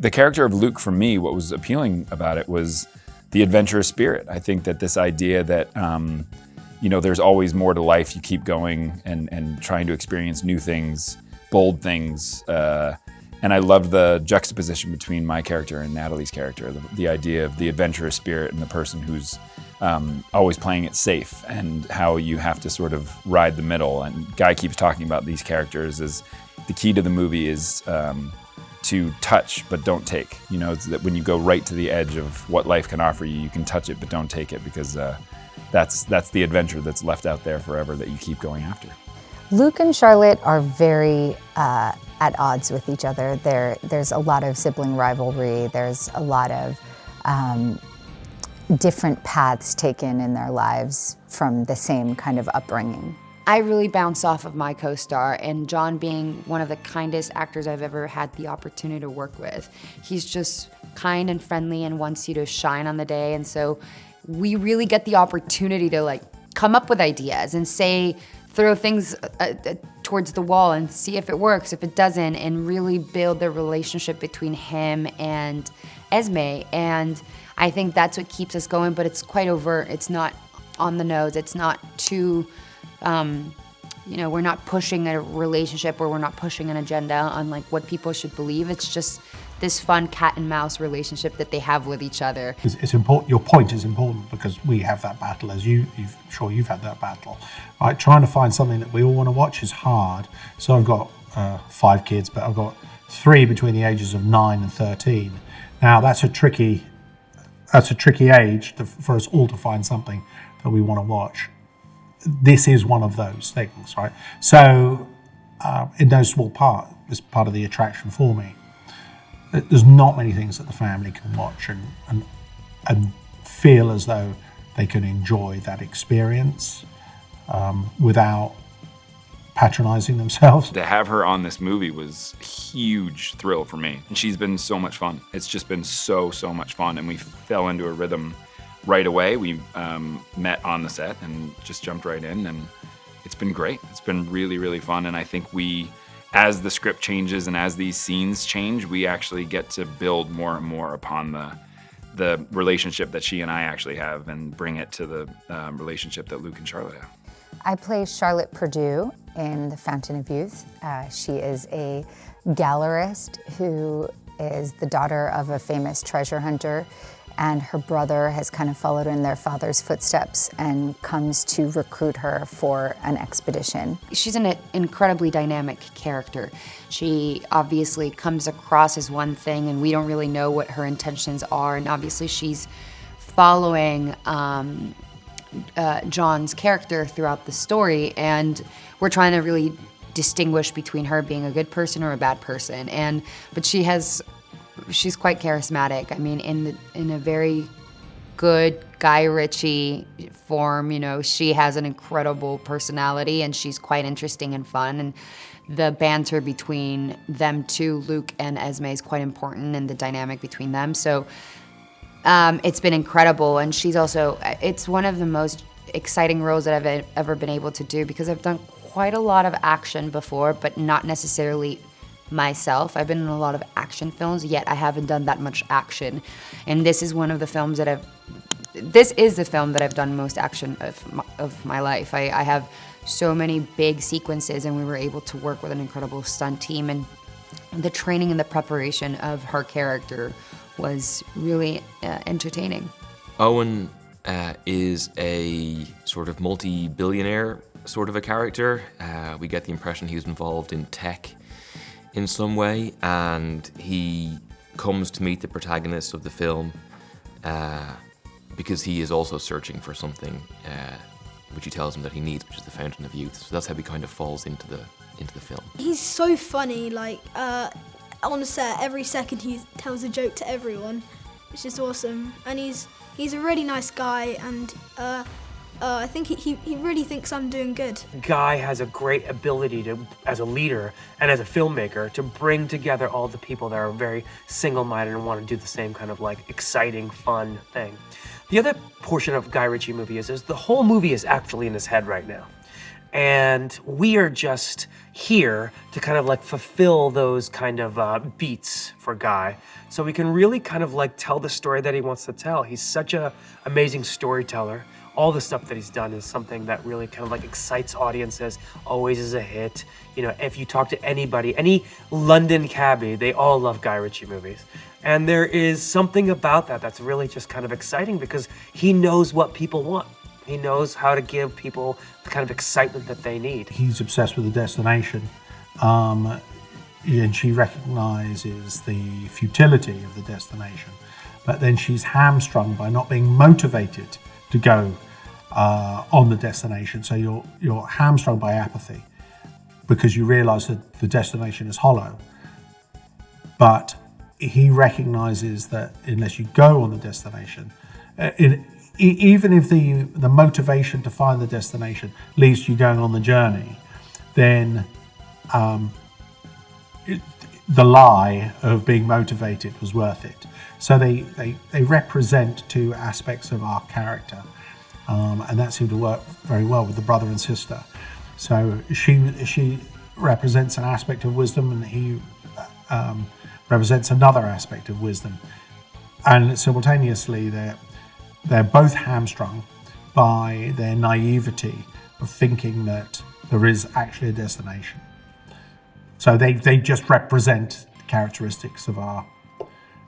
The character of Luke, for me, what was appealing about it was the adventurous spirit. I think that this idea that, you know, there's always more to life. You keep going and trying to experience new things, bold things. And I loved the juxtaposition between my character and Natalie's character, the idea of the adventurous spirit and the person who's always playing it safe, and how you have to sort of ride the middle. And Guy keeps talking about these characters as the key to the movie is to touch but don't take. You know, it's that when you go right to the edge of what life can offer you, you can touch it but don't take it, because that's the adventure that's left out there forever that you keep going after. Luke and Charlotte are very at odds with each other. There's a lot of sibling rivalry. There's a lot of different paths taken in their lives from the same kind of upbringing. I really bounce off of my co-star, and John being one of the kindest actors I've ever had the opportunity to work with. He's just kind and friendly and wants you to shine on the day, and so we really get the opportunity to like come up with ideas and throw things towards the wall and see if it works, if it doesn't, and really build the relationship between him and Esme. And I think that's what keeps us going, but it's quite overt. It's not on the nose. It's not too, you know, we're not pushing a relationship, or we're not pushing an agenda on like what people should believe. It's just this fun cat and mouse relationship that they have with each other. It's important. Your point is important because we have that battle, as you've had that battle. Right? Trying to find something that we all want to watch is hard. So I've got 5 kids, but I've got 3 between the ages of 9 and 13. Now that's a tricky age for us all to find something that we want to watch. This is one of those things, right? So in no small part, it's part of the attraction for me. There's not many things that the family can watch and feel as though they can enjoy that experience without patronizing themselves. To have her on this movie was a huge thrill for me. And she's been so much fun. It's just been so much fun, and we fell into a rhythm right away. We met on the set and just jumped right in, and it's been great. It's been really fun, and I think as the script changes and as these scenes change, we actually get to build more and more upon the relationship that she and I actually have, and bring it to the relationship that Luke and Charlotte have. I play Charlotte Perdue in The Fountain of Youth. She is a gallerist who is the daughter of a famous treasure hunter, and her brother has kind of followed in their father's footsteps and comes to recruit her for an expedition. She's an incredibly dynamic character. She obviously comes across as one thing, and we don't really know what her intentions are, and obviously she's following John's character throughout the story, and we're trying to really distinguish between her being a good person or a bad person. But she's quite charismatic. I mean, in a very good Guy Ritchie form, you know, she has an incredible personality, and she's quite interesting and fun. And the banter between them two, Luke and Esme, is quite important, and the dynamic between them. So it's been incredible, and it's one of the most exciting roles that I've ever been able to do, because I've done quite a lot of action before, but not necessarily myself. I've been in a lot of action films, yet I haven't done that much action. And this is one of the films this is the film that I've done most action of my life. I have so many big sequences, and we were able to work with an incredible stunt team, and the training and the preparation of her character was really entertaining. Owen is a sort of multi-billionaire sort of a character. We get the impression he was involved in tech in some way, and he comes to meet the protagonist of the film because he is also searching for something which he tells him that he needs, which is the Fountain of Youth. So that's how he kind of falls into the film. He's so funny, like on the set, every second he tells a joke to everyone. It's just awesome, and he's a really nice guy, and I think he really thinks I'm doing good. Guy has a great ability to, as a leader and as a filmmaker, to bring together all the people that are very single-minded and want to do the same kind of like exciting, fun thing. The other portion of Guy Ritchie movie is the whole movie is actually in his head right now. And we are just here to kind of like fulfill those kind of beats for Guy. So we can really kind of like tell the story that he wants to tell. He's such a amazing storyteller. All the stuff that he's done is something that really kind of like excites audiences, always is a hit. You know, if you talk to anybody, any London cabbie, they all love Guy Ritchie movies. And there is something about that that's really just kind of exciting because he knows what people want. He knows how to give people the kind of excitement that they need. He's obsessed with the destination, and she recognizes the futility of the destination, but then she's hamstrung by not being motivated to go on the destination. So you're hamstrung by apathy because you realize that the destination is hollow. But he recognizes that unless you go on the destination, even if the motivation to find the destination leads to you going on the journey, then the lie of being motivated was worth it. So they represent two aspects of our character, and that seemed to work very well with the brother and sister. So she represents an aspect of wisdom, and he represents another aspect of wisdom, and simultaneously they're both hamstrung by their naivety of thinking that there is actually a destination. So they just represent characteristics of our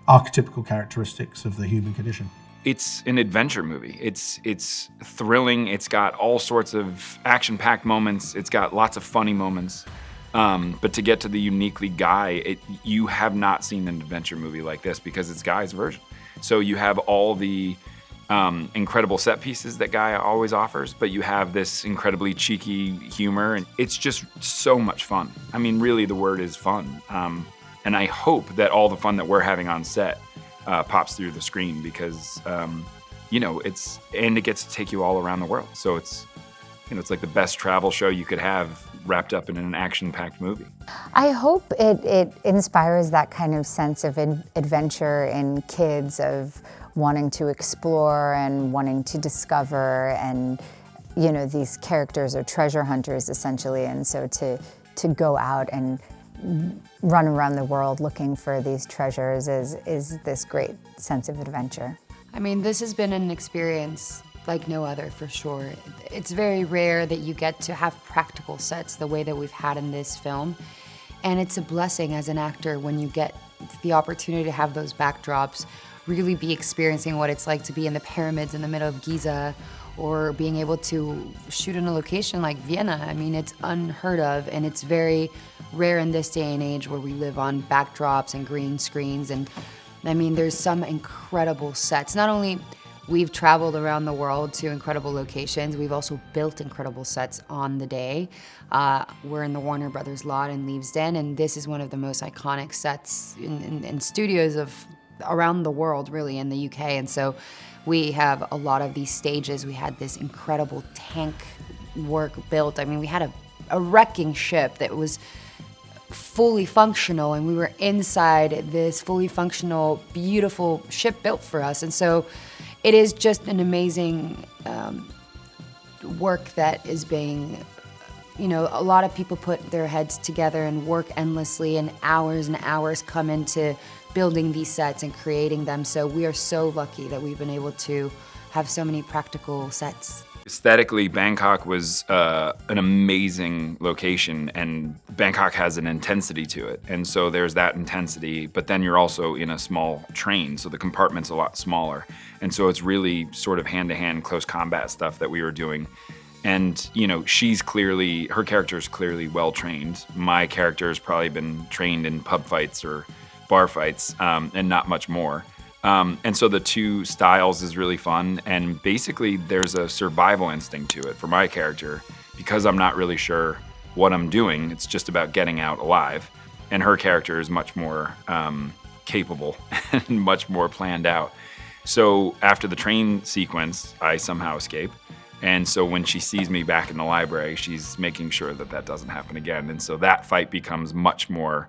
archetypical characteristics of the human condition. It's an adventure movie. It's thrilling. It's got all sorts of action-packed moments. It's got lots of funny moments. But to get to the uniquely Guy, you have not seen an adventure movie like this because it's Guy's version. So you have all the incredible set pieces that Guy always offers, but you have this incredibly cheeky humor, and it's just so much fun. I mean, really, the word is fun. And I hope that all the fun that we're having on set pops through the screen because, it gets to take you all around the world. So it's like the best travel show you could have wrapped up in an action-packed movie. I hope it inspires that kind of sense of adventure in kids, of wanting to explore and wanting to discover, and these characters are treasure hunters essentially, and so to go out and run around the world looking for these treasures is this great sense of adventure. I mean, this has been an experience like no other, for sure. It's very rare that you get to have practical sets the way that we've had in this film, and it's a blessing as an actor when you get the opportunity to have those backdrops, really be experiencing what it's like to be in the pyramids in the middle of Giza, or being able to shoot in a location like Vienna. I mean, it's unheard of, and it's very rare in this day and age where we live on backdrops and green screens. And I mean, there's some incredible sets. Not only we've traveled around the world to incredible locations, we've also built incredible sets on the day. We're in the Warner Brothers lot in Leavesden, and this is one of the most iconic sets in studios of around the world, really, in the UK. And so we have a lot of these stages. We had this incredible tank work built. I mean, we had a wrecking ship that was fully functional, and we were inside this fully functional, beautiful ship built for us. And so it is just an amazing work that is being, a lot of people put their heads together and work endlessly, and hours come into building these sets and creating them. So we are so lucky that we've been able to have so many practical sets. Aesthetically, Bangkok was an amazing location, and Bangkok has an intensity to it. And so there's that intensity, but then you're also in a small train, so the compartment's a lot smaller. And so it's really sort of hand-to-hand close combat stuff that we were doing. And, her character is clearly well-trained. My character has probably been trained in pub fights or bar fights, and not much more. And so the two styles is really fun, and basically there's a survival instinct to it for my character because I'm not really sure what I'm doing. It's just about getting out alive, and her character is much more capable and much more planned out. So after the train sequence, I somehow escape, and so when she sees me back in the library, she's making sure that doesn't happen again, and so that fight becomes much more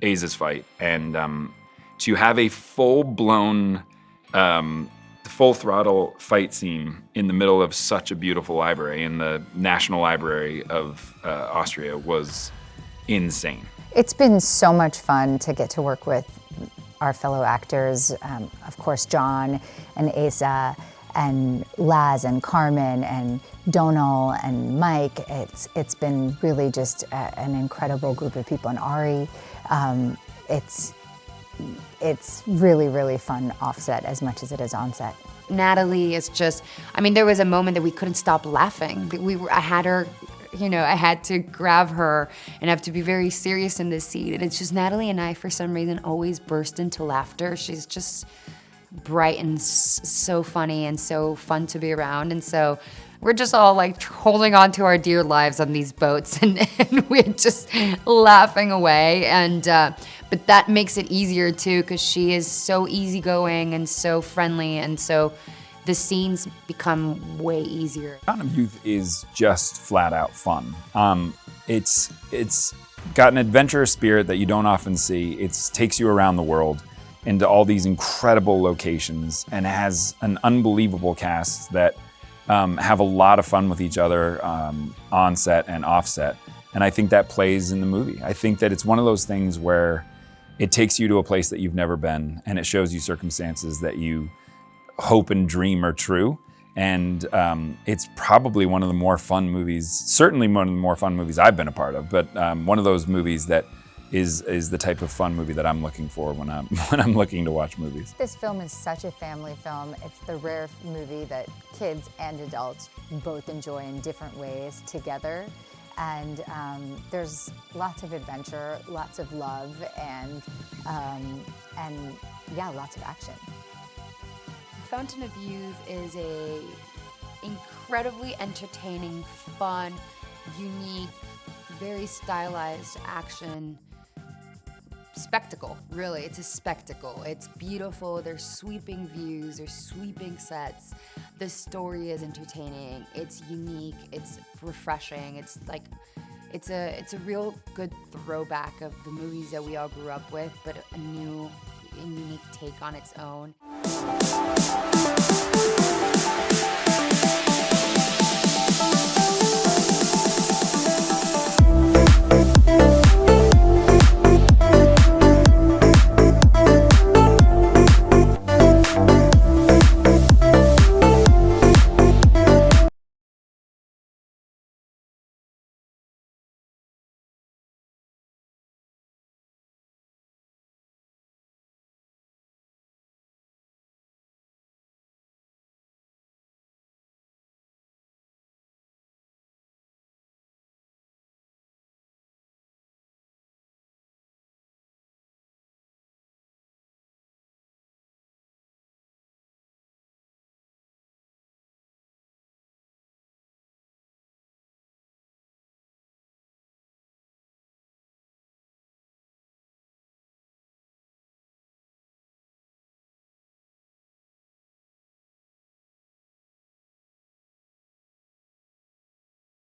Aza's fight, and to have a full-blown the full throttle fight scene in the middle of such a beautiful library in the National Library of Austria was insane. It's been so much fun to get to work with our fellow actors, of course, John and Asa and Laz and Carmen and Donal and Mike. It's been really just an incredible group of people. And Ari, it's really, really fun offset as much as it is on set. Natalie is just, I mean, there was a moment that we couldn't stop laughing. I had her, I had to grab her and have to be very serious in this scene. And it's just Natalie and I, for some reason, always burst into laughter. She's just bright and so funny and so fun to be around. And so we're just all like holding on to our dear lives on these boats and we're just laughing away. And but that makes it easier too, because she is so easygoing and so friendly, and so the scenes become way easier. Fountain of Youth is just flat out fun. It's got an adventurous spirit that you don't often see. It takes you around the world into all these incredible locations, and has an unbelievable cast that have a lot of fun with each other on set and off set. And I think that plays in the movie. I think that it's one of those things where it takes you to a place that you've never been, and it shows you circumstances that you hope and dream are true. And it's probably one of the more fun movies, certainly one of the more fun movies I've been a part of, but one of those movies that is the type of fun movie that I'm looking for when I'm looking to watch movies. This film is such a family film. It's the rare movie that kids and adults both enjoy in different ways together. And there's lots of adventure, lots of love, and yeah, lots of action. Fountain of Youth is a incredibly entertaining, fun, unique, very stylized action spectacle, really. It's a spectacle. It's beautiful. There's sweeping views. There's sweeping sets. The story is entertaining. It's unique. It's refreshing. It's like, it's a real good throwback of the movies that we all grew up with, but a new and unique take on its own.